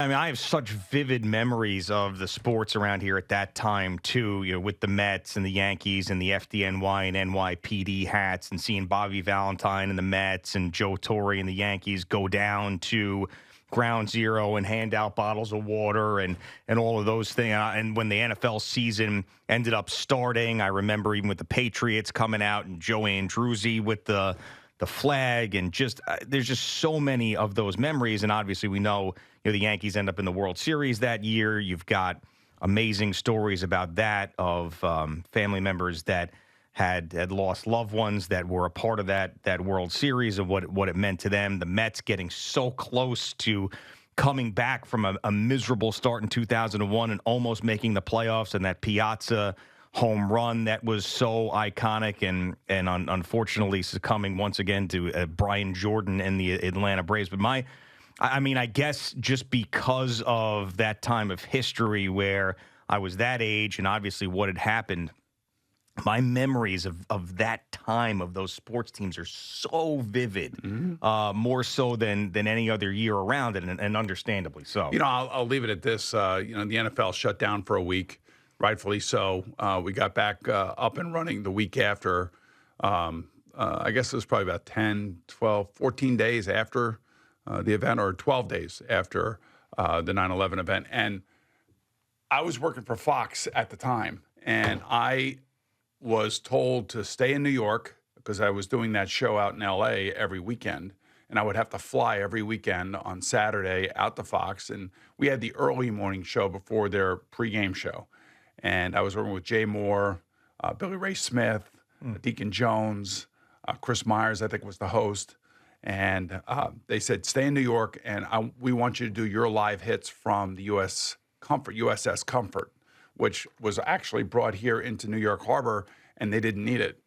I mean, I have such vivid memories of the sports around here at that time, too, with the Mets and the Yankees and the FDNY and NYPD hats and seeing Bobby Valentine and the Mets and Joe Torre and the Yankees go down to Ground Zero and hand out bottles of water and all of those things. And when the NFL season ended up starting, I remember even with the Patriots coming out and Joe Andruzzi with the flag and just there's just so many of those memories. And obviously we know, the Yankees end up in the World Series that year. You've got amazing stories about that of family members that had lost loved ones that were a part of that World Series and what it meant to them. The Mets getting so close to coming back from a miserable start in 2001 and almost making the playoffs, and that Piazza home run that was so iconic and unfortunately succumbing once again to Brian Jordan and the Atlanta Braves. But I guess just because of that time of history where I was that age and obviously what had happened, my memories of that time of those sports teams are so vivid, more so than any other year around it, and understandably so. I'll leave it at this. The NFL shut down for a week, rightfully so. We got back up and running the week after. I guess it was probably about 10, 12, 14 days after the event, or 12 days after the 9/11 event. And I was working for Fox at the time, and I was told to stay in New York because I was doing that show out in L.A. every weekend, and I would have to fly every weekend on Saturday out to Fox. And we had the early morning show before their pregame show. And I was working with Jay Moore, Billy Ray Smith, Deacon Jones, Chris Myers, I think, was the host. And they said, stay in New York, and we want you to do your live hits from the USS Comfort, which was actually brought here into New York Harbor, and they didn't need it.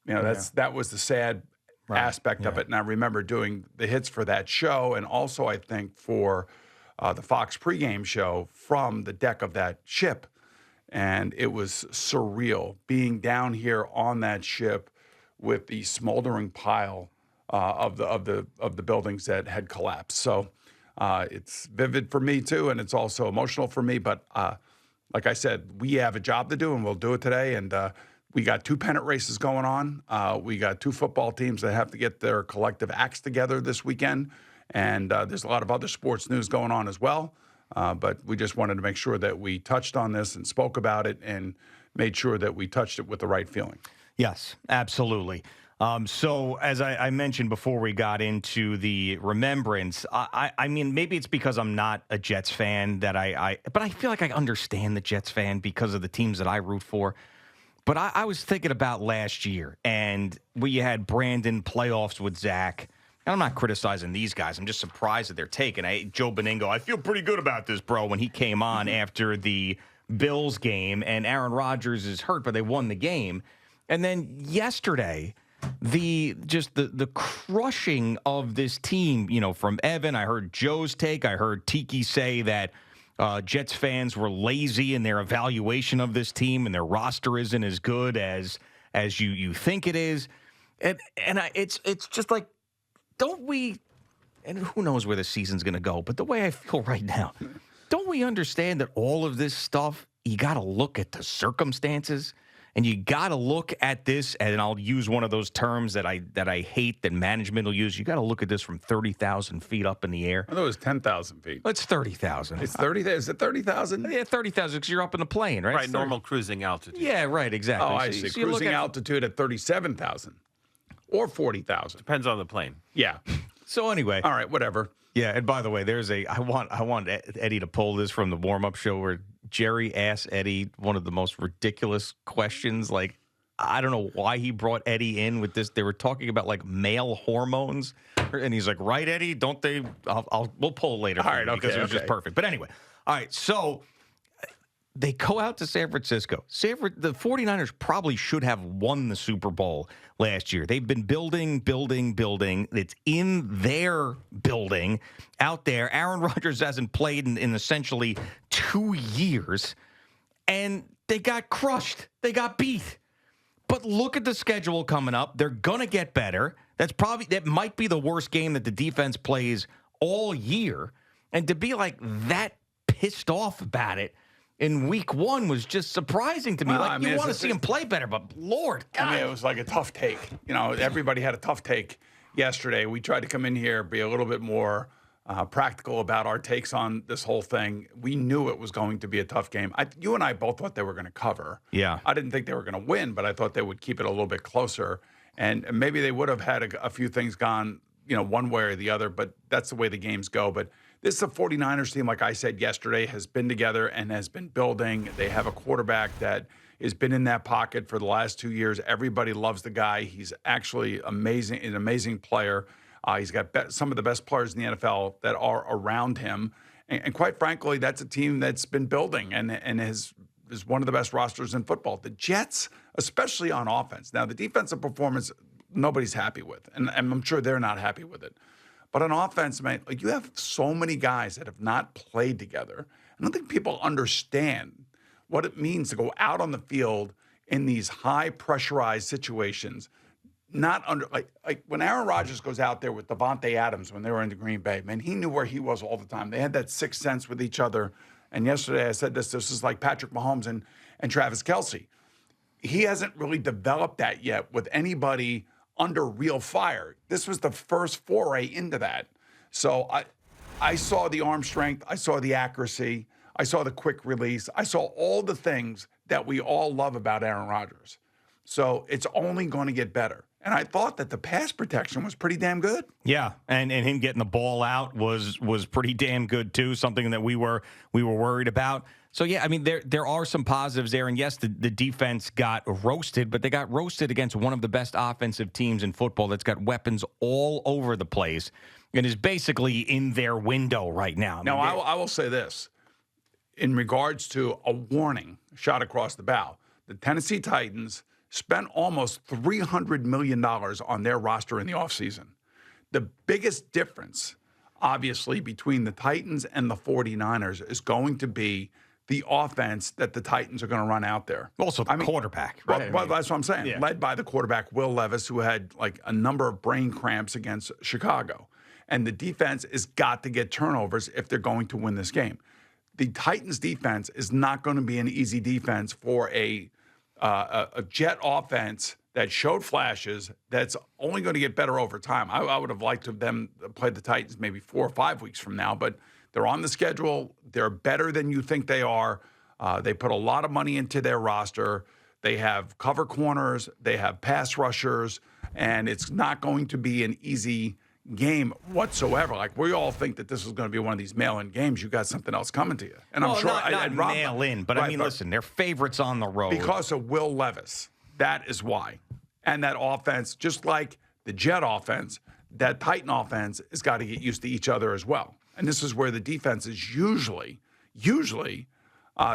That was the sad aspect of it. And I remember doing the hits for that show, and also I think for the Fox pregame show from the deck of that ship. And it was surreal being down here on that ship with the smoldering pile of the buildings that had collapsed. So it's vivid for me too, and it's also emotional for me. But like I said, we have a job to do, and we'll do it today. And we got 2 pennant races going on. We got 2 football teams that have to get their collective acts together this weekend. And there's a lot of other sports news going on as well. But we just wanted to make sure that we touched on this and spoke about it and made sure that we touched it with the right feeling. Yes, absolutely. So as I mentioned before we got into the remembrance, I mean, maybe it's because I'm not a Jets fan but I feel like I understand the Jets fan because of the teams that I root for. But I was thinking about last year, and we had Brandon playoffs with Zach. And I'm not criticizing these guys. I'm just surprised that they're taking. Joe Beningo, I feel pretty good about this, bro, when he came on after the Bills game, and Aaron Rodgers is hurt, but they won the game. And then yesterday, the crushing of this team, from Evan. I heard Joe's take. I heard Tiki say that Jets fans were lazy in their evaluation of this team, and their roster isn't as good as you think it is. And it's just like, don't we, and who knows where the season's going to go, but the way I feel right now, don't we understand that all of this stuff, you got to look at the circumstances, and you got to look at this, and I'll use one of those terms that I hate that management will use. You got to look at this from 30,000 feet up in the air. I thought it was 10,000 feet. It's 30,000. It's 30. Is it 30,000? Yeah, 30,000 because you're up in the plane, right? Right, normal cruising altitude. Yeah, right, exactly. Oh, I see. So you look Cruising at altitude at 37,000 or 40,000. Depends on the plane. Yeah. So anyway. All right, whatever. Yeah, and by the way, I want Eddie to pull this from the warm-up show where Jerry asked Eddie one of the most ridiculous questions. Like, I don't know why he brought Eddie in with this. They were talking about like male hormones, and he's like, "Right, Eddie? Don't they?" We'll pull it later. All right, because it was just perfect. But anyway, all right. So they go out to San Francisco. The 49ers probably should have won the Super Bowl last year. They've been building. It's in their building out there. Aaron Rodgers hasn't played in essentially 2 years, and they got crushed. They got beat. But look at the schedule coming up. They're going to get better. That might be the worst game that the defense plays all year. And to be like that pissed off about it in week one was just surprising to me. Well, like, I mean, you want to see him play better, but Lord, God. I mean, it was like a tough take. Everybody had a tough take yesterday. We tried to come in here, be a little bit more practical about our takes on this whole thing. We knew it was going to be a tough game. You and I both thought they were going to cover. Yeah. I didn't think they were going to win, but I thought they would keep it a little bit closer. And maybe they would have had a few things gone, one way or the other, but that's the way the games go. But this is a 49ers team, like I said yesterday, has been together and has been building. They have a quarterback that has been in that pocket for the last 2 years. Everybody loves the guy. He's actually amazing, an amazing player. He's got some of the best players in the NFL that are around him. And quite frankly, that's a team that's been building and is one of the best rosters in football. The Jets, especially on offense. Now, the defensive performance, nobody's happy with. And I'm sure they're not happy with it. But on offense, man, like you have so many guys that have not played together. I don't think people understand what it means to go out on the field in these high pressurized situations. Not under like when Aaron Rodgers goes out there with Devontae Adams when they were in the Green Bay, man, he knew where he was all the time. They had that sixth sense with each other. And yesterday I said this is like Patrick Mahomes and Travis Kelce. He hasn't really developed that yet with anybody under real fire. This was the first foray into that. So I saw the arm strength. I saw the accuracy. I saw the quick release. I saw all the things that we all love about Aaron Rodgers. So it's only going to get better. And I thought that the pass protection was pretty damn good. Yeah, and him getting the ball out was pretty damn good too. Something that we were worried about. So yeah, I mean there are some positives there. And yes, the defense got roasted, but they got roasted against one of the best offensive teams in football that's got weapons all over the place and is basically in their window right now. Now I will say this in regards to a warning shot across the bow. The Tennessee Titans spent almost $300 million on their roster in the offseason. The biggest difference, obviously, between the Titans and the 49ers is going to be the offense that the Titans are going to run out there. Also the quarterback, right? Well, that's what I'm saying. Yeah. Led by the quarterback, Will Levis, who had like a number of brain cramps against Chicago. And the defense has got to get turnovers if they're going to win this game. The Titans' defense is not going to be an easy defense for a Jet offense that showed flashes that's only going to get better over time. I would have liked to them play the Titans maybe 4 or 5 weeks from now, but they're on the schedule. They're better than you think they are. They put a lot of money into their roster. They have cover corners. They have pass rushers, and it's not going to be an easy game whatsoever. Like we all think that this is going to be one of these mail-in games. You got something else coming to you, and I'm sure not mail-in, but I mean, listen, they're favorites on the road because of Will Levis. That is why, and that offense, just like the Jet offense, that Titan offense has got to get used to each other as well. And this is where the defenses usually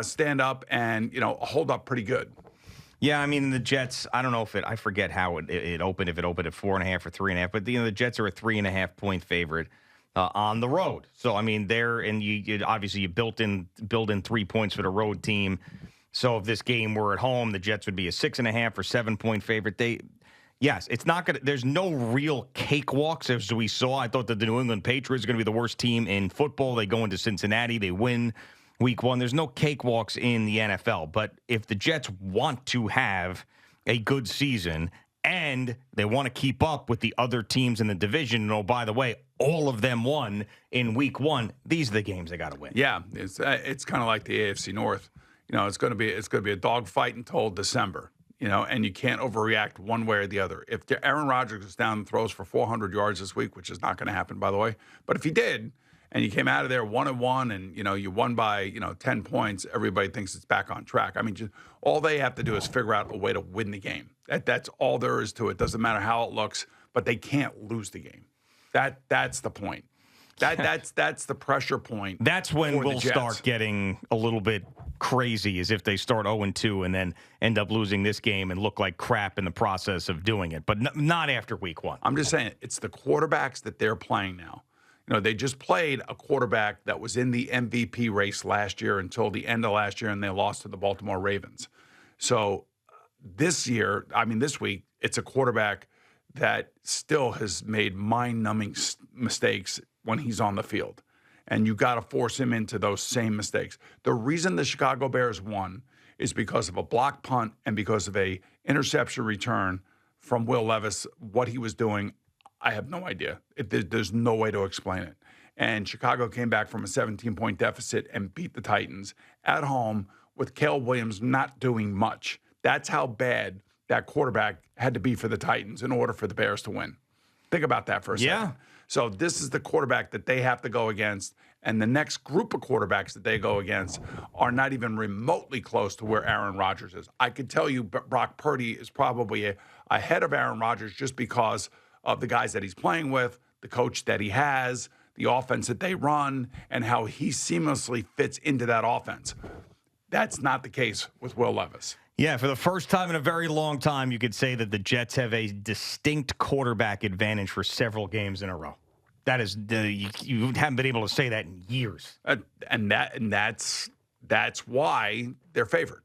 stand up and hold up pretty good. Yeah, I mean, the Jets, I don't know if I forget how it opened, if it opened at 4.5 or 3.5, but the Jets are a 3.5 point favorite on the road. So, I mean, you obviously you build in 3 points for the road team. So if this game were at home, the Jets would be a 6.5 or 7 point favorite. Yes, it's not going to, there's no real cakewalks as we saw. I thought that the New England Patriots are going to be the worst team in football. They go into Cincinnati, they win week one. There's no cakewalks in the NFL. But if the Jets want to have a good season and they want to keep up with the other teams in the division, and oh, by the way, all of them won in week one, these are the games they got to win. Yeah, it's kind of like the AFC North. It's going to be a dogfight until December. And you can't overreact one way or the other. If Aaron Rodgers goes down and throws for 400 yards this week, which is not going to happen, by the way, but if he did, and you came out of there 1-1, and you won by 10 points, everybody thinks it's back on track. I mean, all they have to do is figure out a way to win the game. That's all there is to it. Doesn't matter how it looks, but they can't lose the game. That's the point. That's the pressure point. That's when we'll start getting a little bit crazy, as if they start 0-2 and then end up losing this game and look like crap in the process of doing it. But not after week one. I'm just saying, it's the quarterbacks that they're playing now. They just played a quarterback that was in the MVP race last year until the end of last year, and they lost to the Baltimore Ravens. So this week, it's a quarterback that still has made mind-numbing mistakes when he's on the field. and you got to force him into those same mistakes. The reason the Chicago Bears won is because of a block punt and because of a interception return from Will Levis. What he was doing, I have no idea. There's no way to explain it. And Chicago came back from a 17-point deficit and beat the Titans at home with Caleb Williams not doing much. That's how bad that quarterback had to be for the Titans in order for the Bears to win. Think about that for a second. So this is the quarterback that they have to go against, and the next group of quarterbacks that they go against are not even remotely close to where Aaron Rodgers is. I could tell you Brock Purdy is probably ahead of Aaron Rodgers just because of the guys that he's playing with, the coach that he has, the offense that they run, and how he seamlessly fits into that offense. That's not the case with Will Levis. Yeah, for the first time in a very long time, you could say that the Jets have a distinct quarterback advantage for several games in a row. That is, you haven't been able to say that in years. And that's why they're favored.